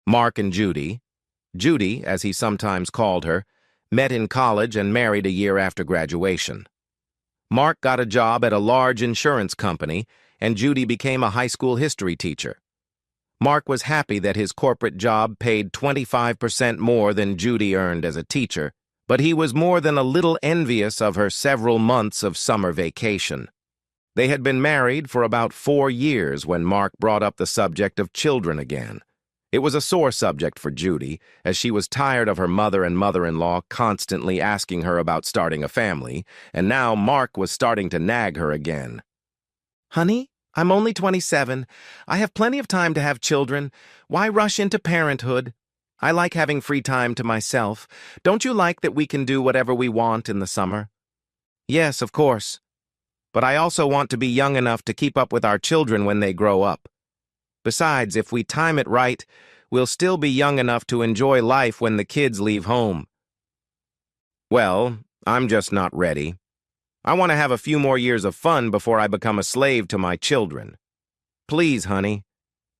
Mark and Judy, Judy, as he sometimes called her, met in college and married a year after graduation. Mark got a job at a large insurance company, and Judy became a high school history teacher. Mark was happy that his corporate job paid 25% more than Judy earned as a teacher, but he was more than a little envious of her several months of summer vacation. They had been married for about 4 years when Mark brought up the subject of children again. It was a sore subject for Judy, as she was tired of her mother and mother-in-law constantly asking her about starting a family, and now Mark was starting to nag her again. "Honey, I'm only 27. I have plenty of time to have children. Why rush into parenthood? I like having free time to myself. Don't you like that we can do whatever we want in the summer?" "Yes, of course. But I also want to be young enough to keep up with our children when they grow up. Besides, if we time it right, we'll still be young enough to enjoy life when the kids leave home." "Well, I'm just not ready. I want to have a few more years of fun before I become a slave to my children. Please, honey,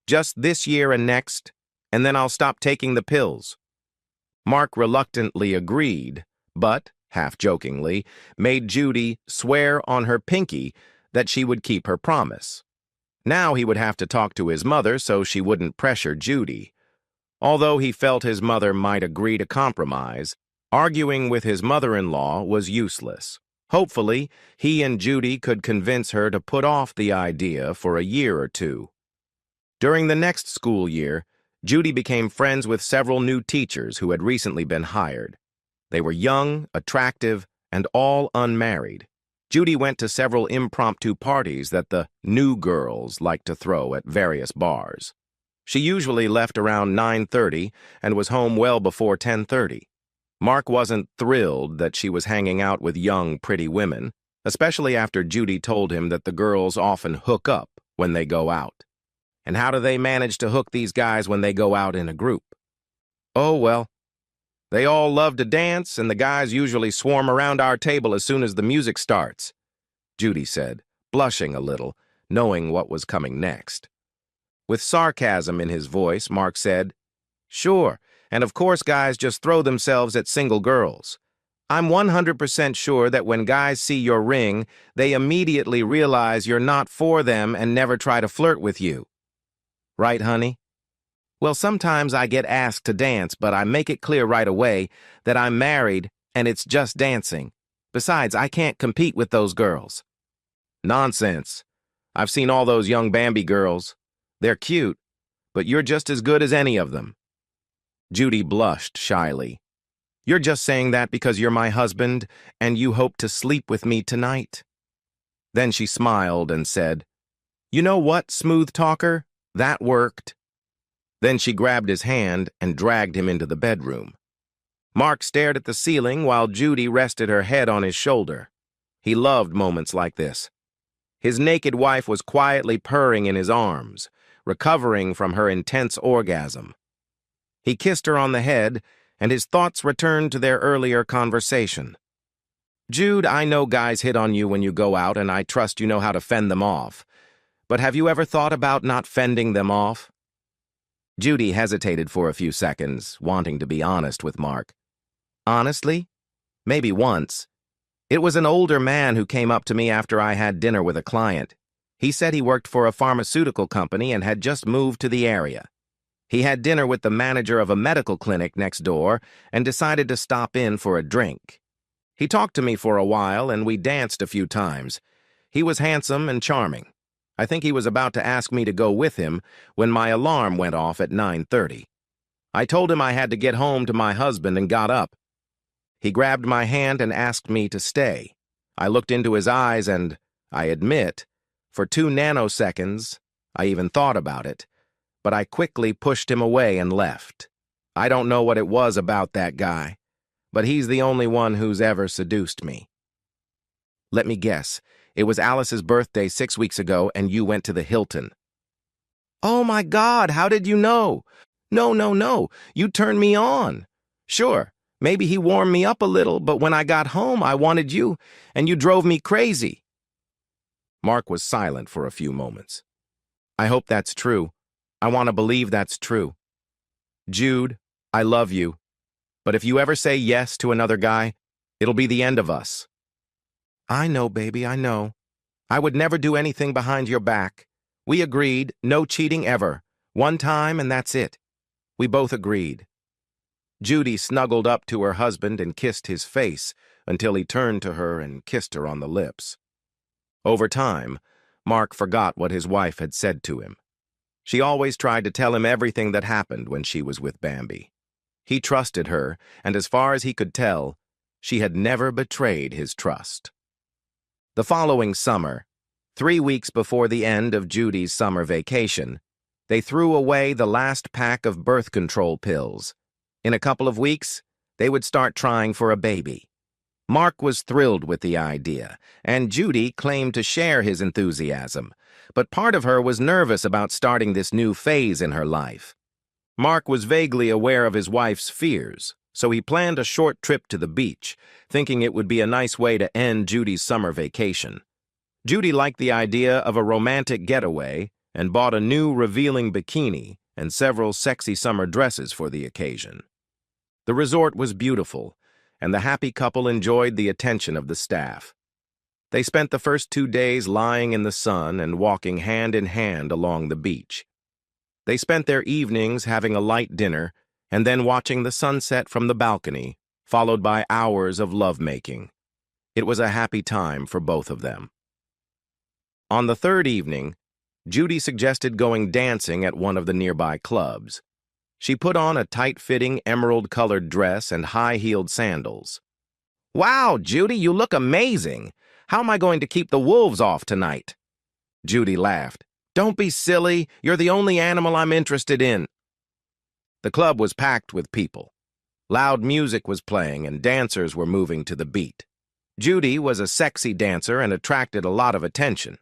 just this year and next, and then I'll stop taking the pills." Mark reluctantly agreed, but, half-jokingly, made Judy swear on her pinky that she would keep her promise. Now he would have to talk to his mother so she wouldn't pressure Judy. Although he felt his mother might agree to compromise, arguing with his mother-in-law was useless. Hopefully, he and Judy could convince her to put off the idea for a year or two. During the next school year, Judy became friends with several new teachers who had recently been hired. They were young, attractive, and all unmarried. Judy went to several impromptu parties that the new girls liked to throw at various bars. She usually left around 9:30 and was home well before 10:30. Mark wasn't thrilled that she was hanging out with young, pretty women, especially after Judy told him that the girls often hook up when they go out. And how do they manage to hook these guys when they go out in a group? "Oh, well, they all love to dance, and the guys usually swarm around our table as soon as the music starts," Judy said, blushing a little, knowing what was coming next. With sarcasm in his voice, Mark said, "Sure, and of course guys just throw themselves at single girls. I'm 100% sure that when guys see your ring, they immediately realize you're not for them and never try to flirt with you. Right, honey?" "Well, sometimes I get asked to dance, but I make it clear right away that I'm married and it's just dancing. Besides, I can't compete with those girls." "Nonsense. I've seen all those young Bambi girls. They're cute, but you're just as good as any of them." Judy blushed shyly. "You're just saying that because you're my husband and you hope to sleep with me tonight." Then she smiled and said, "You know what, smooth talker? That worked." Then she grabbed his hand and dragged him into the bedroom. Mark stared at the ceiling while Judy rested her head on his shoulder. He loved moments like this. His naked wife was quietly purring in his arms, recovering from her intense orgasm. He kissed her on the head, and his thoughts returned to their earlier conversation. "Jude, I know guys hit on you when you go out, and I trust you know how to fend them off. But have you ever thought about not fending them off?" Judy hesitated for a few seconds, wanting to be honest with Mark. "Honestly? Maybe once. It was an older man who came up to me after I had dinner with a client. He said he worked for a pharmaceutical company and had just moved to the area. He had dinner with the manager of a medical clinic next door and decided to stop in for a drink. He talked to me for a while and we danced a few times. He was handsome and charming. I think he was about to ask me to go with him when my alarm went off at 9:30. I told him I had to get home to my husband and got up. He grabbed my hand and asked me to stay. I looked into his eyes and, I admit, for 2 nanoseconds, I even thought about it, but I quickly pushed him away and left. I don't know what it was about that guy, but he's the only one who's ever seduced me." "Let me guess. It was Alice's birthday 6 weeks ago and you went to the Hilton." "Oh my God, how did you know? No. You turned me on. Sure, maybe he warmed me up a little, but when I got home, I wanted you, and you drove me crazy." Mark was silent for a few moments. "I hope that's true. I want to believe that's true." Jude, I love you, but if you ever say yes to another guy, it'll be the end of us. I know, baby, I know. I would never do anything behind your back. We agreed, no cheating ever. One time and that's it. We both agreed. Judy snuggled up to her husband and kissed his face until he turned to her and kissed her on the lips. Over time, Mark forgot what his wife had said to him. She always tried to tell him everything that happened when she was with Bambi. He trusted her, and as far as he could tell, she had never betrayed his trust. The following summer, 3 weeks before the end of Judy's summer vacation, they threw away the last pack of birth control pills. In a couple of weeks, they would start trying for a baby. Mark was thrilled with the idea, and Judy claimed to share his enthusiasm, but part of her was nervous about starting this new phase in her life. Mark was vaguely aware of his wife's fears, so he planned a short trip to the beach, thinking it would be a nice way to end Judy's summer vacation. Judy liked the idea of a romantic getaway and bought a new revealing bikini and several sexy summer dresses for the occasion. The resort was beautiful, and the happy couple enjoyed the attention of the staff. They spent the first 2 days lying in the sun and walking hand in hand along the beach. They spent their evenings having a light dinner and then watching the sunset from the balcony, followed by hours of lovemaking. It was a happy time for both of them. On the third evening, Judy suggested going dancing at one of the nearby clubs. She put on a tight-fitting emerald-colored dress and high-heeled sandals. "Wow, Judy, you look amazing! How am I going to keep the wolves off tonight?" Judy laughed. "Don't be silly. You're the only animal I'm interested in." The club was packed with people. Loud music was playing and dancers were moving to the beat. Judy was a sexy dancer and attracted a lot of attention.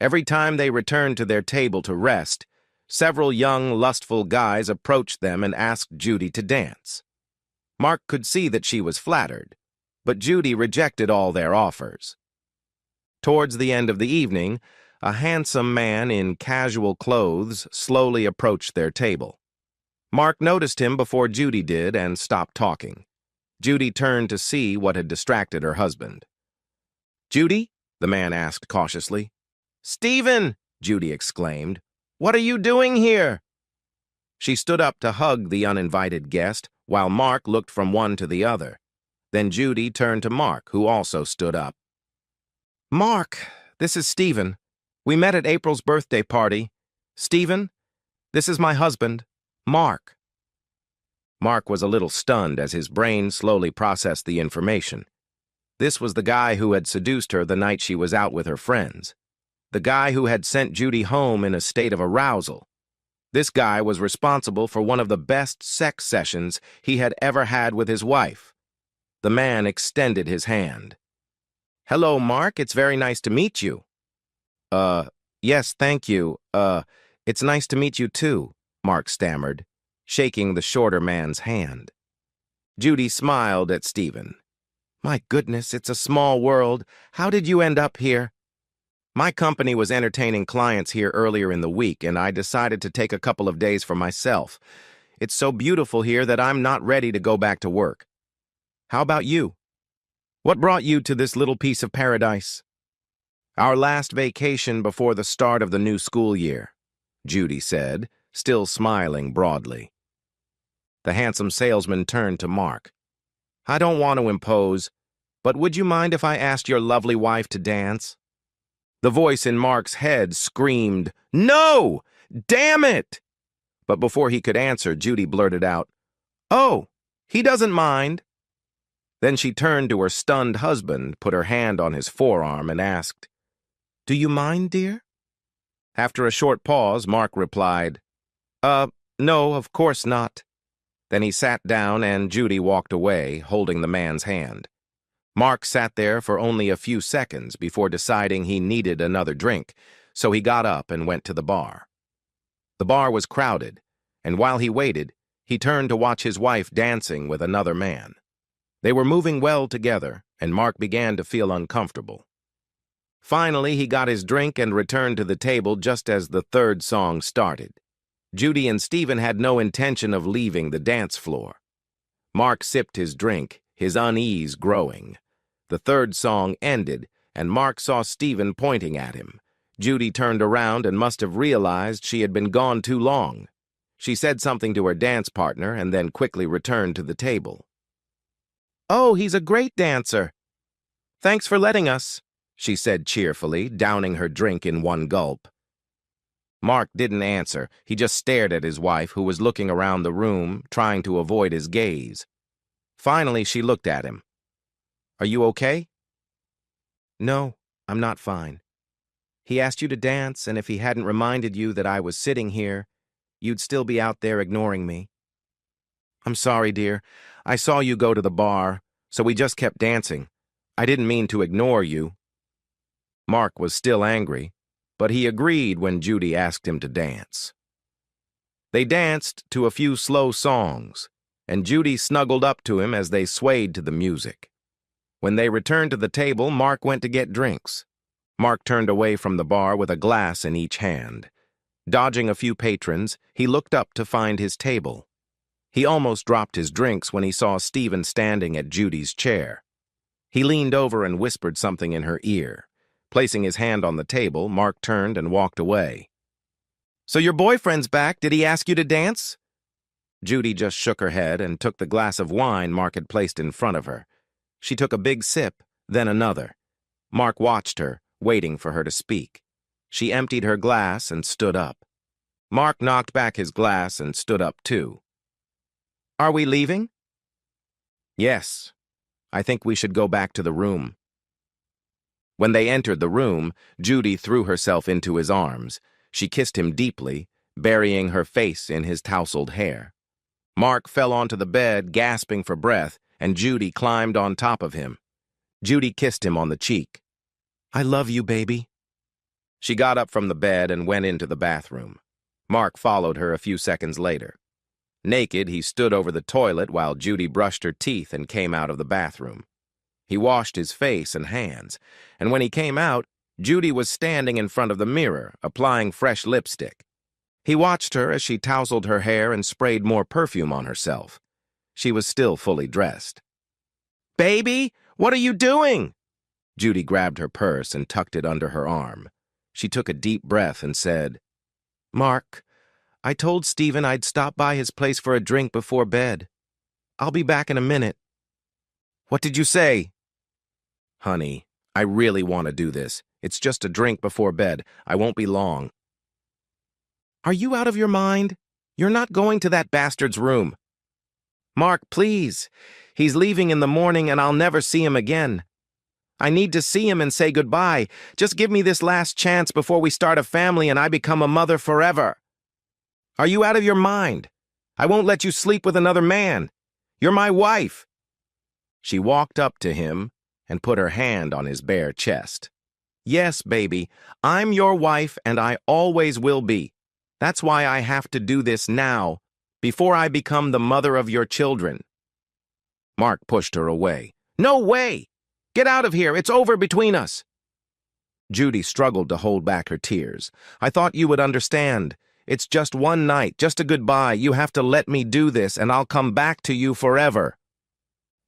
Every time they returned to their table to rest, several young, lustful guys approached them and asked Judy to dance. Mark could see that she was flattered, but Judy rejected all their offers. Towards the end of the evening, a handsome man in casual clothes slowly approached their table. Mark noticed him before Judy did and stopped talking. Judy turned to see what had distracted her husband. "Judy?" the man asked cautiously. "Stephen!" Judy exclaimed. "What are you doing here?" She stood up to hug the uninvited guest, while Mark looked from one to the other. Then Judy turned to Mark, who also stood up. "Mark, this is Stephen. We met at April's birthday party. Stephen, this is my husband, Mark." Mark was a little stunned as his brain slowly processed the information. This was the guy who had seduced her the night she was out with her friends. The guy who had sent Judy home in a state of arousal. This guy was responsible for one of the best sex sessions he had ever had with his wife. The man extended his hand. "Hello, Mark. It's very nice to meet you." Yes, thank you. It's nice to meet you too," Mark stammered, shaking the shorter man's hand. Judy smiled at Stephen. "My goodness, it's a small world. How did you end up here?" "My company was entertaining clients here earlier in the week, and I decided to take a couple of days for myself. It's so beautiful here that I'm not ready to go back to work. How about you? What brought you to this little piece of paradise?" "Our last vacation before the start of the new school year," Judy said, still smiling broadly. The handsome salesman turned to Mark. "I don't want to impose, but would you mind if I asked your lovely wife to dance?" The voice in Mark's head screamed, "No! Damn it!" But before he could answer, Judy blurted out, "Oh, he doesn't mind." Then she turned to her stunned husband, put her hand on his forearm, and asked, "Do you mind, dear?" After a short pause, Mark replied, No, of course not." Then he sat down and Judy walked away, holding the man's hand. Mark sat there for only a few seconds before deciding he needed another drink, so he got up and went to the bar. The bar was crowded, and while he waited, he turned to watch his wife dancing with another man. They were moving well together, and Mark began to feel uncomfortable. Finally, he got his drink and returned to the table just as the third song started. Judy and Stephen had no intention of leaving the dance floor. Mark sipped his drink, his unease growing. The third song ended, and Mark saw Stephen pointing at him. Judy turned around and must have realized she had been gone too long. She said something to her dance partner and then quickly returned to the table. "Oh, he's a great dancer. Thanks for letting us," she said cheerfully, downing her drink in one gulp. Mark didn't answer. He just stared at his wife, who was looking around the room, trying to avoid his gaze. Finally, she looked at him. "Are you okay?" "No, I'm not fine. He asked you to dance, and if he hadn't reminded you that I was sitting here, you'd still be out there ignoring me." "I'm sorry, dear. I saw you go to the bar, so we just kept dancing. I didn't mean to ignore you." Mark was still angry, but he agreed when Judy asked him to dance. They danced to a few slow songs, and Judy snuggled up to him as they swayed to the music. When they returned to the table, Mark went to get drinks. Mark turned away from the bar with a glass in each hand. Dodging a few patrons, he looked up to find his table. He almost dropped his drinks when he saw Stephen standing at Judy's chair. He leaned over and whispered something in her ear. Placing his hand on the table, Mark turned and walked away. "So your boyfriend's back. Did he ask you to dance?" Judy just shook her head and took the glass of wine Mark had placed in front of her. She took a big sip, then another. Mark watched her, waiting for her to speak. She emptied her glass and stood up. Mark knocked back his glass and stood up too. "Are we leaving?" "Yes. I think we should go back to the room." When they entered the room, Judy threw herself into his arms. She kissed him deeply, burying her face in his tousled hair. Mark fell onto the bed, gasping for breath, and Judy climbed on top of him. Judy kissed him on the cheek. "I love you, baby." She got up from the bed and went into the bathroom. Mark followed her a few seconds later. Naked, he stood over the toilet while Judy brushed her teeth and came out of the bathroom. He washed his face and hands, and when he came out, Judy was standing in front of the mirror, applying fresh lipstick. He watched her as she tousled her hair and sprayed more perfume on herself. She was still fully dressed. "Baby, what are you doing?" Judy grabbed her purse and tucked it under her arm. She took a deep breath and said, "Mark, I told Stephen I'd stop by his place for a drink before bed. I'll be back in a minute." "What did you say?" "Honey, I really want to do this. It's just a drink before bed. I won't be long." "Are you out of your mind? You're not going to that bastard's room." "Mark, please. He's leaving in the morning and I'll never see him again. I need to see him and say goodbye. Just give me this last chance before we start a family and I become a mother forever." "Are you out of your mind? I won't let you sleep with another man. You're my wife." She walked up to him and put her hand on his bare chest. "Yes, baby, I'm your wife and I always will be. That's why I have to do this now, before I become the mother of your children." Mark pushed her away. "No way! Get out of here! It's over between us!" Judy struggled to hold back her tears. "I thought you would understand. It's just one night, just a goodbye. You have to let me do this and I'll come back to you forever."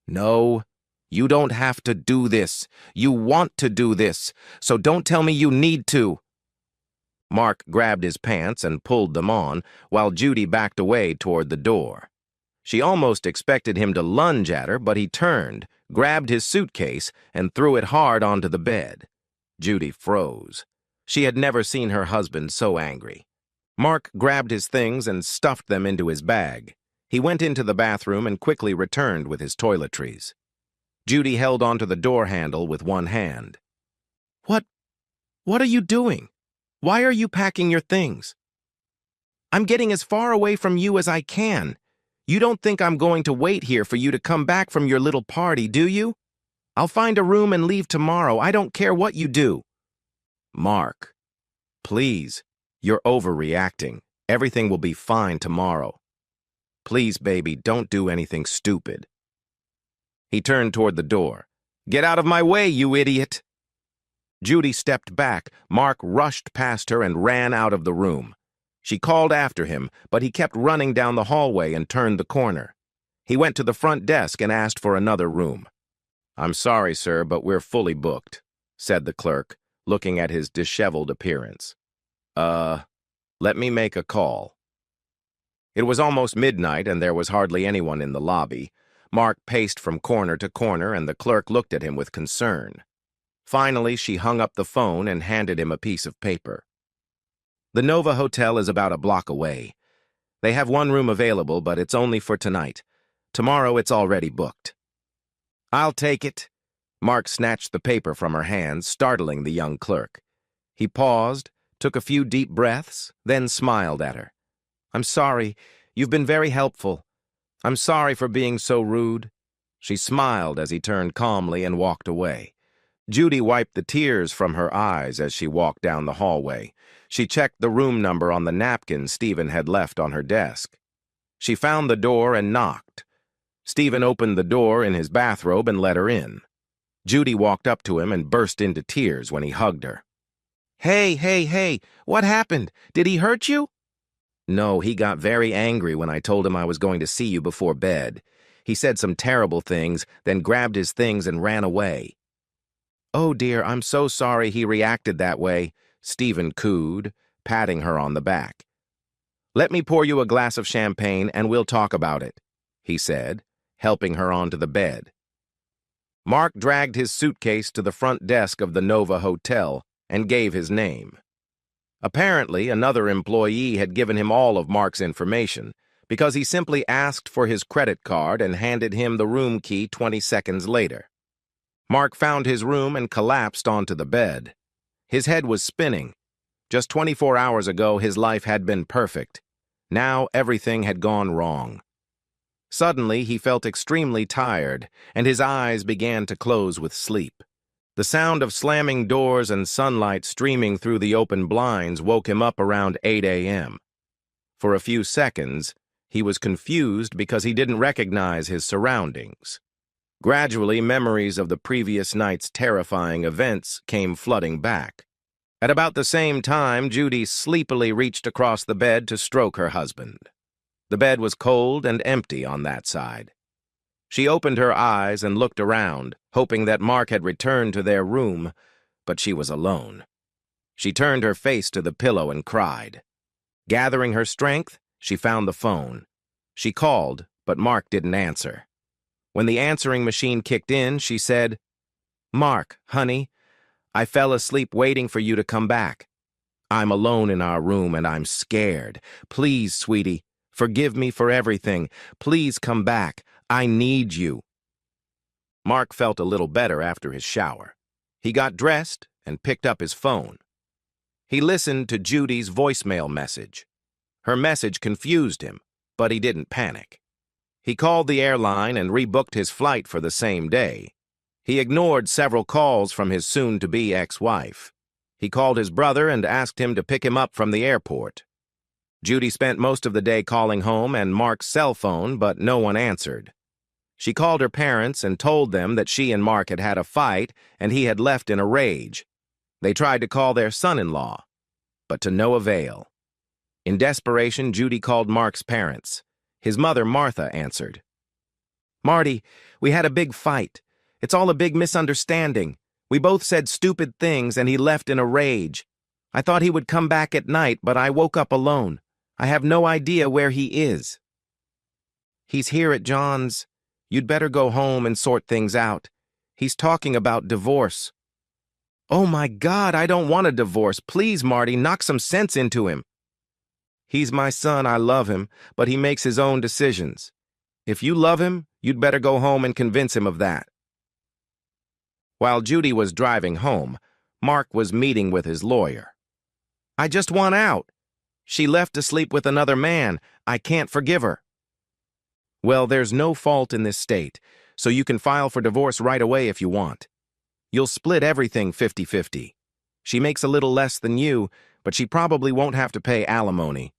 "No, you don't have to do this. You want to do this, so don't tell me you need to." Mark grabbed his pants and pulled them on, while Judy backed away toward the door. She almost expected him to lunge at her, but he turned, grabbed his suitcase, and threw it hard onto the bed. Judy froze. She had never seen her husband so angry. Mark grabbed his things and stuffed them into his bag. He went into the bathroom and quickly returned with his toiletries. Judy held onto the door handle with one hand. What are you doing? Why are you packing your things?" "I'm getting as far away from you as I can. You don't think I'm going to wait here for you to come back from your little party, do you? I'll find a room and leave tomorrow. I don't care what you do." "Mark, please, you're overreacting. Everything will be fine tomorrow. Please, baby, don't do anything stupid." He turned toward the door. "Get out of my way, you idiot!" Judy stepped back. Mark rushed past her and ran out of the room. She called after him, but he kept running down the hallway and turned the corner. He went to the front desk and asked for another room. "I'm sorry, sir, but we're fully booked," said the clerk, looking at his disheveled appearance. Let me make a call." It was almost midnight, and there was hardly anyone in the lobby. Mark paced from corner to corner, and the clerk looked at him with concern. Finally, she hung up the phone and handed him a piece of paper. "The Nova Hotel is about a block away. They have one room available, but it's only for tonight. Tomorrow it's already booked." "I'll take it." Mark snatched the paper from her hands, startling the young clerk. He paused, took a few deep breaths, then smiled at her. "I'm sorry. You've been very helpful. I'm sorry for being so rude." She smiled as he turned calmly and walked away. Judy wiped the tears from her eyes as she walked down the hallway. She checked the room number on the napkin Stephen had left on her desk. She found the door and knocked. Stephen opened the door in his bathrobe and let her in. Judy walked up to him and burst into tears when he hugged her. Hey, what happened? Did he hurt you?" "No, he got very angry when I told him I was going to see you before bed. He said some terrible things, then grabbed his things and ran away." "Oh dear, I'm so sorry he reacted that way," Stephen cooed, patting her on the back. "Let me pour you a glass of champagne and we'll talk about it," he said, helping her onto the bed. Mark dragged his suitcase to the front desk of the Nova Hotel and gave his name. Apparently, another employee had given him all of Mark's information because he simply asked for his credit card and handed him the room key 20 seconds later. Mark found his room and collapsed onto the bed. His head was spinning. Just 24 hours ago, his life had been perfect. Now everything had gone wrong. Suddenly, he felt extremely tired, and his eyes began to close with sleep. The sound of slamming doors and sunlight streaming through the open blinds woke him up around 8 a.m. For a few seconds, he was confused because he didn't recognize his surroundings. Gradually, memories of the previous night's terrifying events came flooding back. At about the same time, Judy sleepily reached across the bed to stroke her husband. The bed was cold and empty on that side. She opened her eyes and looked around, hoping that Mark had returned to their room, but she was alone. She turned her face to the pillow and cried. Gathering her strength, she found the phone. She called, but Mark didn't answer. When the answering machine kicked in, she said, "Mark, honey, I fell asleep waiting for you to come back. I'm alone in our room and I'm scared. Please, sweetie, forgive me for everything. Please come back. I need you." Mark felt a little better after his shower. He got dressed and picked up his phone. He listened to Judy's voicemail message. Her message confused him, but he didn't panic. He called the airline and rebooked his flight for the same day. He ignored several calls from his soon-to-be ex-wife. He called his brother and asked him to pick him up from the airport. Judy spent most of the day calling home and Mark's cell phone, but no one answered. She called her parents and told them that she and Mark had had a fight and he had left in a rage. They tried to call their son-in-law, but to no avail. In desperation, Judy called Mark's parents. His mother, Martha, answered. "Marty, we had a big fight. It's all a big misunderstanding. We both said stupid things and he left in a rage. I thought he would come back at night, but I woke up alone. I have no idea where he is." "He's here at John's. You'd better go home and sort things out. He's talking about divorce." "Oh my God, I don't want a divorce. Please, Marty, knock some sense into him." "He's my son, I love him, but he makes his own decisions. If you love him, you'd better go home and convince him of that." While Judy was driving home, Mark was meeting with his lawyer. "I just want out. She left to sleep with another man. I can't forgive her." "Well, there's no fault in this state, so you can file for divorce right away if you want. You'll split everything 50-50. She makes a little less than you, but she probably won't have to pay alimony.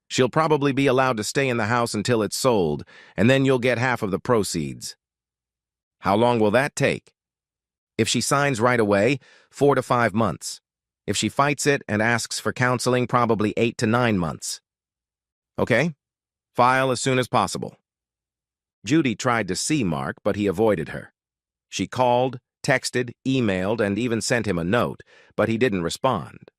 She'll probably be allowed to stay in the house until it's sold, and then you'll get half of the proceeds." "How long will that take?" "If she signs right away, 4 to 5 months. If she fights it and asks for counseling, probably 8 to 9 months. Okay? File as soon as possible. Judy tried to see Mark, but he avoided her. She called, texted, emailed, and even sent him a note, but he didn't respond.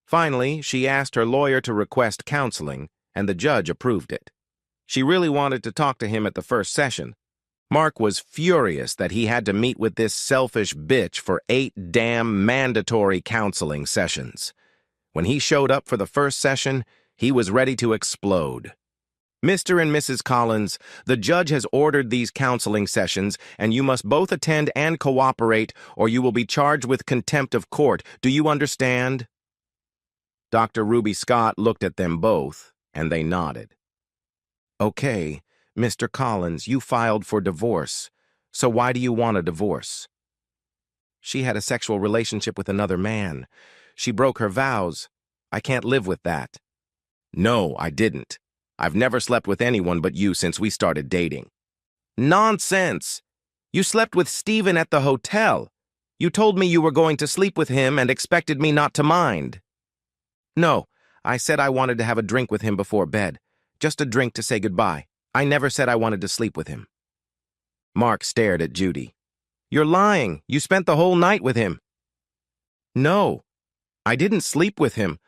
Finally, she asked her lawyer to request counseling, and the judge approved it. She really wanted to talk to him at the first session. Mark was furious that he had to meet with this selfish bitch for 8 damn mandatory counseling sessions. When he showed up for the first session, he was ready to explode. Mr. and Mrs. Collins, the judge has ordered these counseling sessions, and you must both attend and cooperate, or you will be charged with contempt of court. Do you understand? Dr. Ruby Scott looked at them both, and they nodded. Okay, Mr. Collins, you filed for divorce. So why do you want a divorce? She had a sexual relationship with another man. She broke her vows. I can't live with that. No, I didn't. I've never slept with anyone but you since we started dating. Nonsense! You slept with Stephen at the hotel. You told me you were going to sleep with him and expected me not to mind. No, I said I wanted to have a drink with him before bed. Just a drink to say goodbye. I never said I wanted to sleep with him. Mark stared at Judy. You're lying. You spent the whole night with him. No, I didn't sleep with him.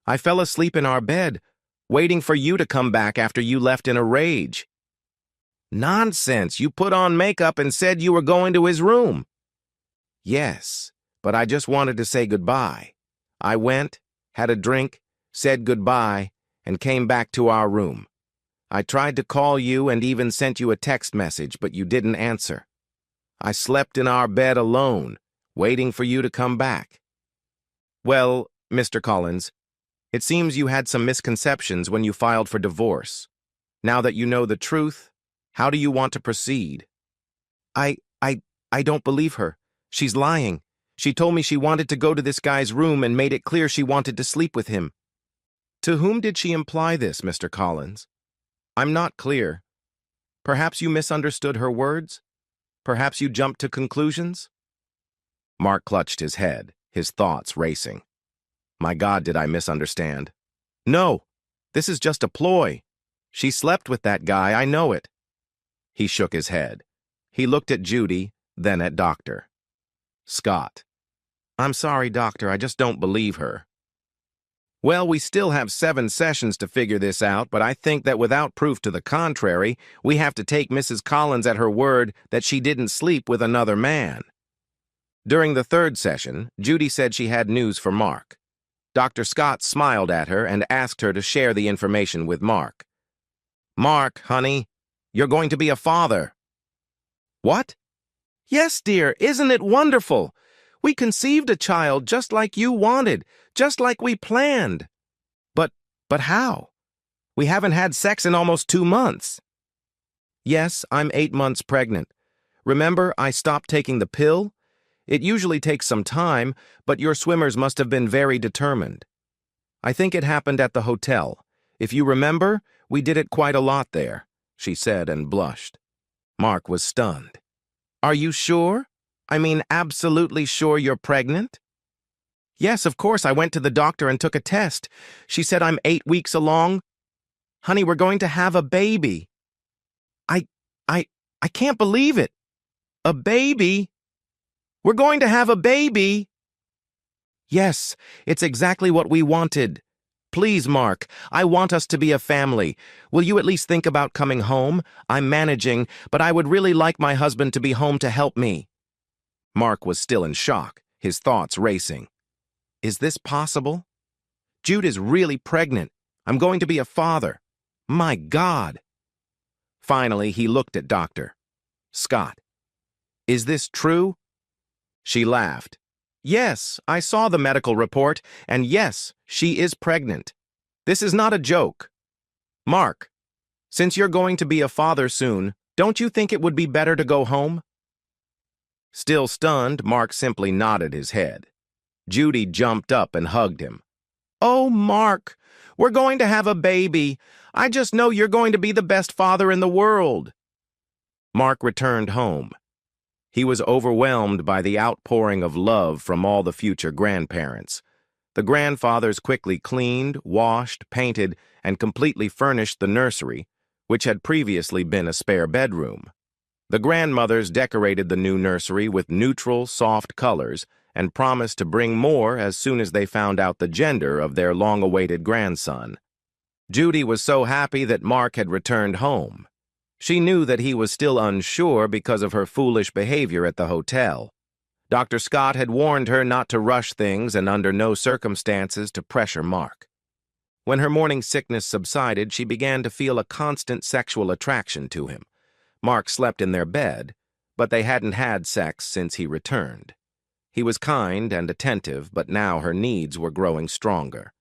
I fell asleep in our bed, waiting for you to come back after you left in a rage. Nonsense. You put on makeup and said you were going to his room. Yes, but I just wanted to say goodbye. I went, had a drink, said goodbye, and came back to our room. I tried to call you and even sent you a text message, but you didn't answer. I slept in our bed alone, waiting for you to come back. Well, Mr. Collins, it seems you had some misconceptions when you filed for divorce. Now that you know the truth, how do you want to proceed? I don't believe her. She's lying. She told me she wanted to go to this guy's room and made it clear she wanted to sleep with him. To whom did she imply this, Mr. Collins? I'm not clear. Perhaps you misunderstood her words? Perhaps you jumped to conclusions? Mark clutched his head, his thoughts racing. My God, did I misunderstand? No, this is just a ploy. She slept with that guy, I know it. He shook his head. He looked at Judy, then at Dr. Scott. I'm sorry, Doctor, I just don't believe her. Well, we still have 7 sessions to figure this out, but I think that without proof to the contrary, we have to take Mrs. Collins at her word that she didn't sleep with another man. During the 3rd session, Judy said she had news for Mark. Dr. Scott smiled at her and asked her to share the information with Mark. Mark, honey, you're going to be a father. What? Yes, dear, isn't it wonderful? We conceived a child just like you wanted, just like we planned. But how? We haven't had sex in almost 2 months. Yes, I'm 8 months pregnant. Remember, I stopped taking the pill? It usually takes some time, but your swimmers must have been very determined. I think it happened at the hotel. If you remember, we did it quite a lot there, she said and blushed. Mark was stunned. Are you sure? I mean, absolutely sure you're pregnant? Yes, of course, I went to the doctor and took a test. She said I'm 8 weeks along. Honey, we're going to have a baby. I can't believe it. A baby? We're going to have a baby. Yes, it's exactly what we wanted. Please, Mark, I want us to be a family. Will you at least think about coming home? I'm managing, but I would really like my husband to be home to help me. Mark was still in shock, his thoughts racing. Is this possible? Jude is really pregnant. I'm going to be a father. My God. Finally, he looked at Dr. Scott. Is this true? She laughed. Yes, I saw the medical report, and yes, she is pregnant. This is not a joke. Mark, since you're going to be a father soon, don't you think it would be better to go home? Still stunned, Mark simply nodded his head. Judy jumped up and hugged him. Oh, Mark, we're going to have a baby. I just know you're going to be the best father in the world. Mark returned home. He was overwhelmed by the outpouring of love from all the future grandparents. The grandfathers quickly cleaned, washed, painted, and completely furnished the nursery, which had previously been a spare bedroom. The grandmothers decorated the new nursery with neutral, soft colors and promised to bring more as soon as they found out the gender of their long-awaited grandson. Judy was so happy that Mark had returned home. She knew that he was still unsure because of her foolish behavior at the hotel. Dr. Scott had warned her not to rush things and under no circumstances to pressure Mark. When her morning sickness subsided, she began to feel a constant sexual attraction to him. Mark slept in their bed, but they hadn't had sex since he returned. He was kind and attentive, but now her needs were growing stronger.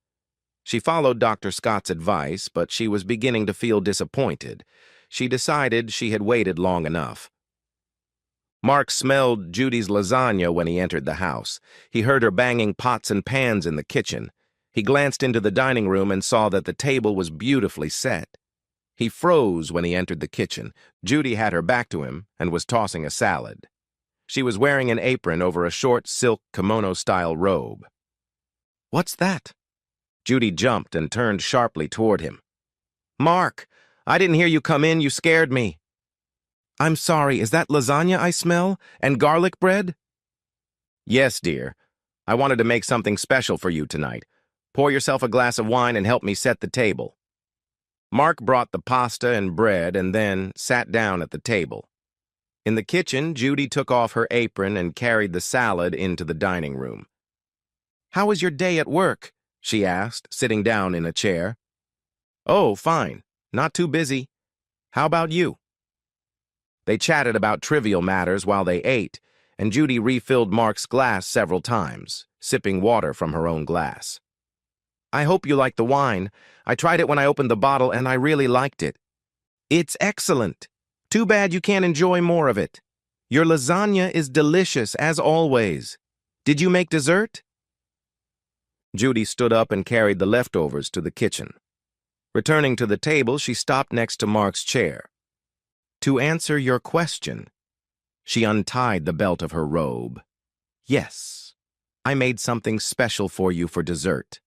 She followed Dr. Scott's advice, but she was beginning to feel disappointed. She decided she had waited long enough. Mark smelled Judy's lasagna when he entered the house. He heard her banging pots and pans in the kitchen. He glanced into the dining room and saw that the table was beautifully set. He froze when he entered the kitchen. Judy had her back to him and was tossing a salad. She was wearing an apron over a short silk kimono-style robe. "What's that?" Judy jumped and turned sharply toward him. "Mark, I didn't hear you come in. You scared me." "I'm sorry, is that lasagna I smell? And garlic bread?" "Yes, dear. I wanted to make something special for you tonight. Pour yourself a glass of wine and help me set the table." Mark brought the pasta and bread and then sat down at the table. In the kitchen, Judy took off her apron and carried the salad into the dining room. "How was your day at work?" she asked, sitting down in a chair. "Oh, fine. Not too busy. How about you?" They chatted about trivial matters while they ate, and Judy refilled Mark's glass several times, sipping water from her own glass. "I hope you like the wine. I tried it when I opened the bottle, and I really liked it." "It's excellent. Too bad you can't enjoy more of it. Your lasagna is delicious, as always. Did you make dessert?" Judy stood up and carried the leftovers to the kitchen. Returning to the table, she stopped next to Mark's chair. "To answer your question," she untied the belt of her robe. "Yes, I made something special for you for dessert."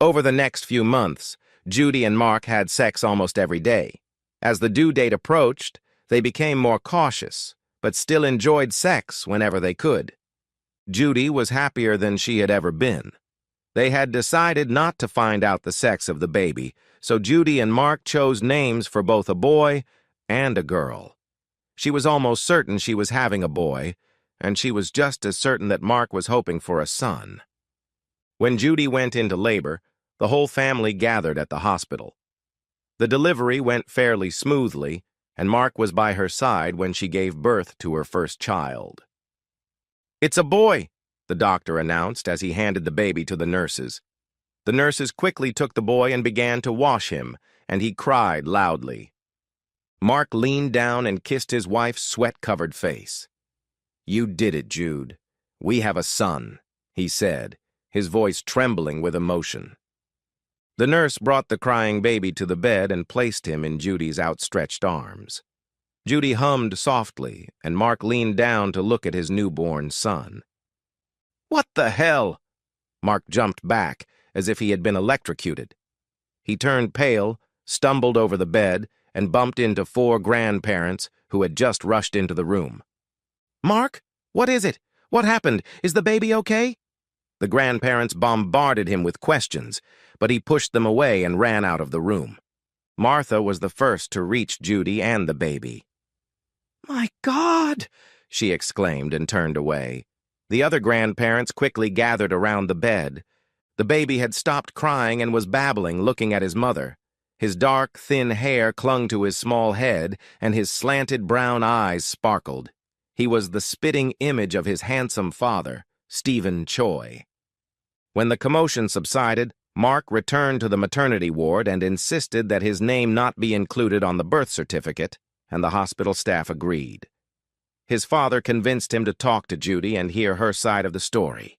Over the next few months, Judy and Mark had sex almost every day. As the due date approached, they became more cautious, but still enjoyed sex whenever they could. Judy was happier than she had ever been. They had decided not to find out the sex of the baby, so Judy and Mark chose names for both a boy and a girl. She was almost certain she was having a boy, and she was just as certain that Mark was hoping for a son. When Judy went into labor, the whole family gathered at the hospital. The delivery went fairly smoothly, and Mark was by her side when she gave birth to her first child. "It's a boy," the doctor announced as he handed the baby to the nurses. The nurses quickly took the boy and began to wash him, and he cried loudly. Mark leaned down and kissed his wife's sweat-covered face. "You did it, Jude. We have a son," he said, his voice trembling with emotion. The nurse brought the crying baby to the bed and placed him in Judy's outstretched arms. Judy hummed softly, and Mark leaned down to look at his newborn son. "What the hell?" Mark jumped back, as if he had been electrocuted. He turned pale, stumbled over the bed, and bumped into 4 grandparents who had just rushed into the room. "Mark, what is it? What happened? Is the baby okay?" The grandparents bombarded him with questions, but he pushed them away and ran out of the room. Martha was the first to reach Judy and the baby. "My God!" she exclaimed and turned away. The other grandparents quickly gathered around the bed. The baby had stopped crying and was babbling, looking at his mother. His dark, thin hair clung to his small head, and his slanted brown eyes sparkled. He was the spitting image of his handsome father, Stephen Choi. When the commotion subsided, Mark returned to the maternity ward and insisted that his name not be included on the birth certificate, and the hospital staff agreed. His father convinced him to talk to Judy and hear her side of the story.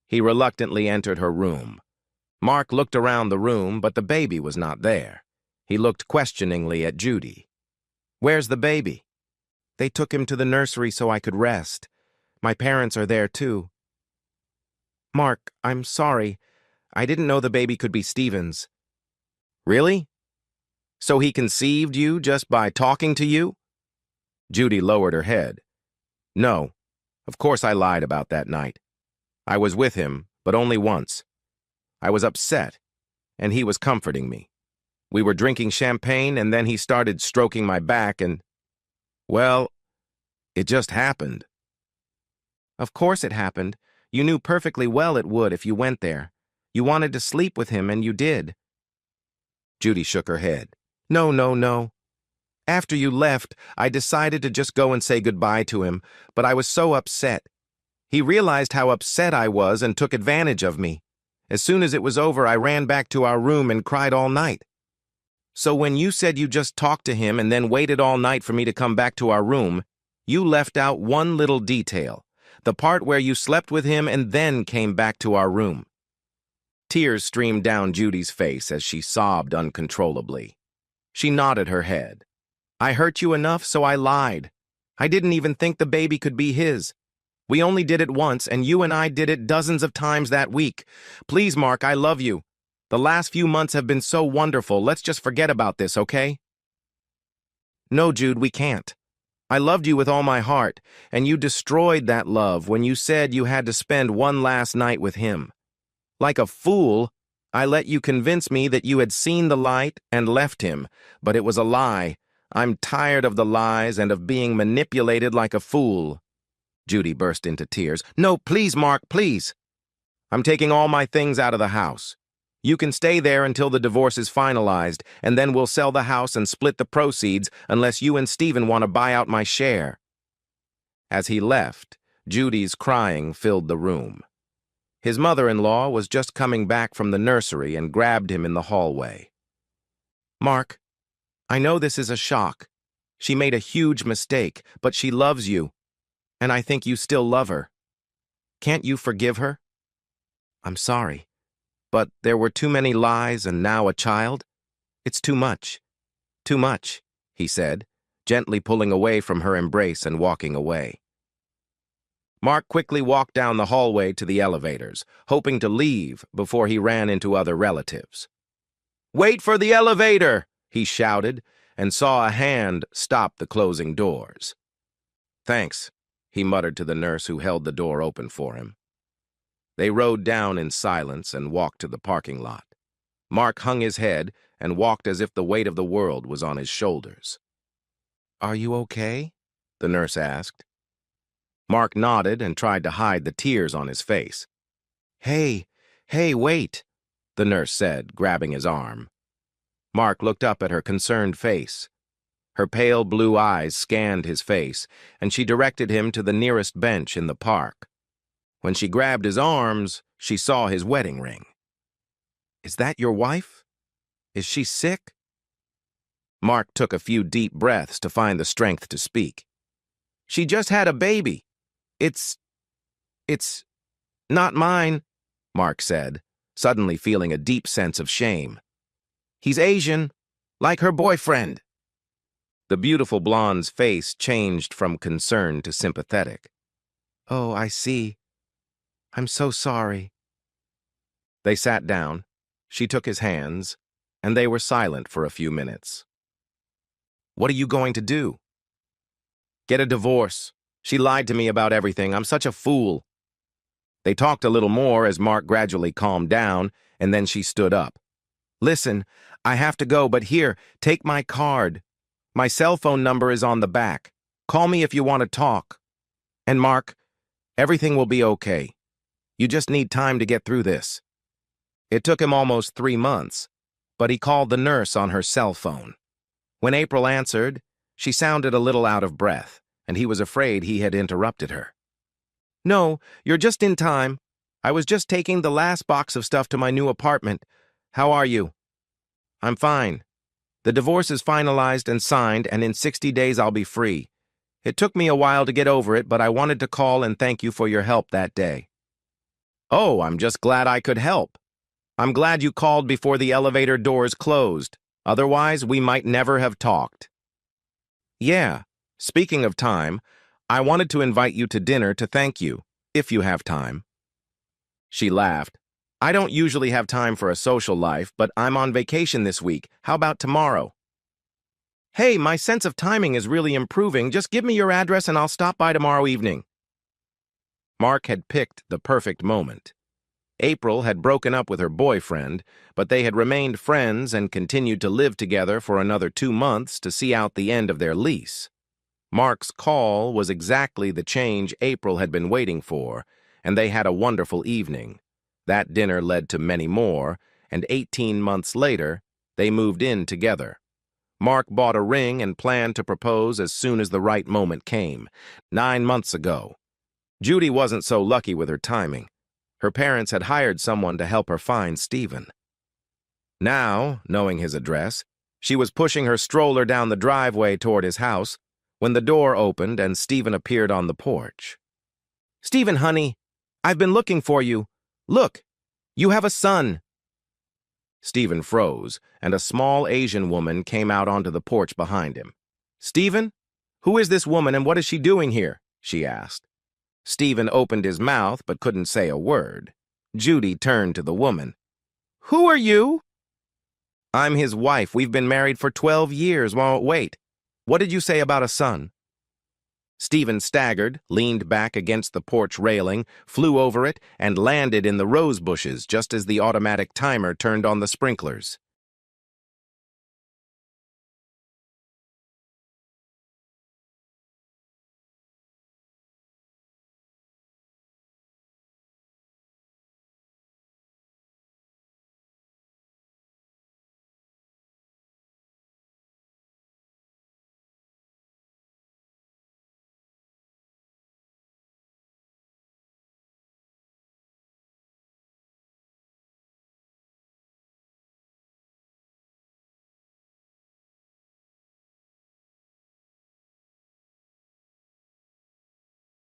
He reluctantly entered her room. Mark looked around the room, but the baby was not there. He looked questioningly at Judy. "Where's the baby?" "They took him to the nursery so I could rest. My parents are there too." Mark, I'm sorry. I didn't know the baby could be Steven's. Really? So he conceived you just by talking to you? Judy lowered her head. No, of course I lied about that night. I was with him, but only once. I was upset, and he was comforting me. We were drinking champagne, and then he started stroking my back, and, well, it just happened. Of course it happened. You knew perfectly well it would if you went there. You wanted to sleep with him, and you did. Judy shook her head. No, no, no. After you left, I decided to just go and say goodbye to him, but I was so upset. He realized how upset I was and took advantage of me. As soon as it was over, I ran back to our room and cried all night. So when you said you just talked to him and then waited all night for me to come back to our room, you left out one little detail, the part where you slept with him and then came back to our room. Tears streamed down Judy's face as she sobbed uncontrollably. She nodded her head. I hurt you enough, so I lied. I didn't even think the baby could be his. We only did it once, and you and I did it dozens of times that week. Please, Mark, I love you. The last few months have been so wonderful. Let's just forget about this, okay? No, Jude, we can't. I loved you with all my heart, and you destroyed that love when you said you had to spend one last night with him. Like a fool, I let you convince me that you had seen the light and left him, but it was a lie. I'm tired of the lies and of being manipulated like a fool. Judy burst into tears. No, please, Mark, please. I'm taking all my things out of the house. You can stay there until the divorce is finalized, and then we'll sell the house and split the proceeds unless you and Stephen want to buy out my share. As he left, Judy's crying filled the room. His mother-in-law was just coming back from the nursery and grabbed him in the hallway. Mark, I know this is a shock. She made a huge mistake, but she loves you, and I think you still love her. Can't you forgive her? I'm sorry, but there were too many lies and now a child. It's too much. Too much, he said, gently pulling away from her embrace and walking away. Mark quickly walked down the hallway to the elevators, hoping to leave before he ran into other relatives. Wait for the elevator, he shouted, and saw a hand stop the closing doors. Thanks, he muttered to the nurse who held the door open for him. They rode down in silence and walked to the parking lot. Mark hung his head and walked as if the weight of the world was on his shoulders. Are you okay? The nurse asked. Mark nodded and tried to hide the tears on his face. Hey, wait, the nurse said, grabbing his arm. Mark looked up at her concerned face. Her pale blue eyes scanned his face, and she directed him to the nearest bench in the park. When she grabbed his arms, she saw his wedding ring. Is that your wife? Is she sick? Mark took a few deep breaths to find the strength to speak. She just had a baby. It's not mine, Mark said, suddenly feeling a deep sense of shame. He's Asian, like her boyfriend. The beautiful blonde's face changed from concern to sympathetic. Oh, I see. I'm so sorry. They sat down. She took his hands, and they were silent for a few minutes. What are you going to do? Get a divorce. She lied to me about everything. I'm such a fool. They talked a little more as Mark gradually calmed down, and then she stood up. Listen, I have to go, but here, take my card. My cell phone number is on the back. Call me if you want to talk. And Mark, everything will be okay. You just need time to get through this. It took him almost 3 months, but he called the nurse on her cell phone. When April answered, she sounded a little out of breath, and he was afraid he had interrupted her. No, you're just in time. I was just taking the last box of stuff to my new apartment. How are you? I'm fine. The divorce is finalized and signed, and in 60 days I'll be free. It took me a while to get over it, but I wanted to call and thank you for your help that day. Oh, I'm just glad I could help. I'm glad you called before the elevator doors closed. Otherwise, we might never have talked. Yeah, speaking of time, I wanted to invite you to dinner to thank you, if you have time. She laughed. I don't usually have time for a social life, but I'm on vacation this week. How about tomorrow? Hey, my sense of timing is really improving. Just give me your address and I'll stop by tomorrow evening. Mark had picked the perfect moment. April had broken up with her boyfriend, but they had remained friends and continued to live together for another 2 months to see out the end of their lease. Mark's call was exactly the change April had been waiting for, and they had a wonderful evening. That dinner led to many more, and 18 months later, they moved in together. Mark bought a ring and planned to propose as soon as the right moment came. 9 months ago. Judy wasn't so lucky with her timing. Her parents had hired someone to help her find Stephen. Now, knowing his address, she was pushing her stroller down the driveway toward his house when the door opened and Stephen appeared on the porch. Stephen, honey, I've been looking for you. Look, you have a son. Stephen froze, and a small Asian woman came out onto the porch behind him. Stephen? Who is this woman and what is she doing here? She asked. Stephen opened his mouth but couldn't say a word. Judy turned to the woman. Who are you? I'm his wife. We've been married for 12 years. Well, wait. What did you say about a son? Stephen staggered, leaned back against the porch railing, flew over it, and landed in the rose bushes just as the automatic timer turned on the sprinklers.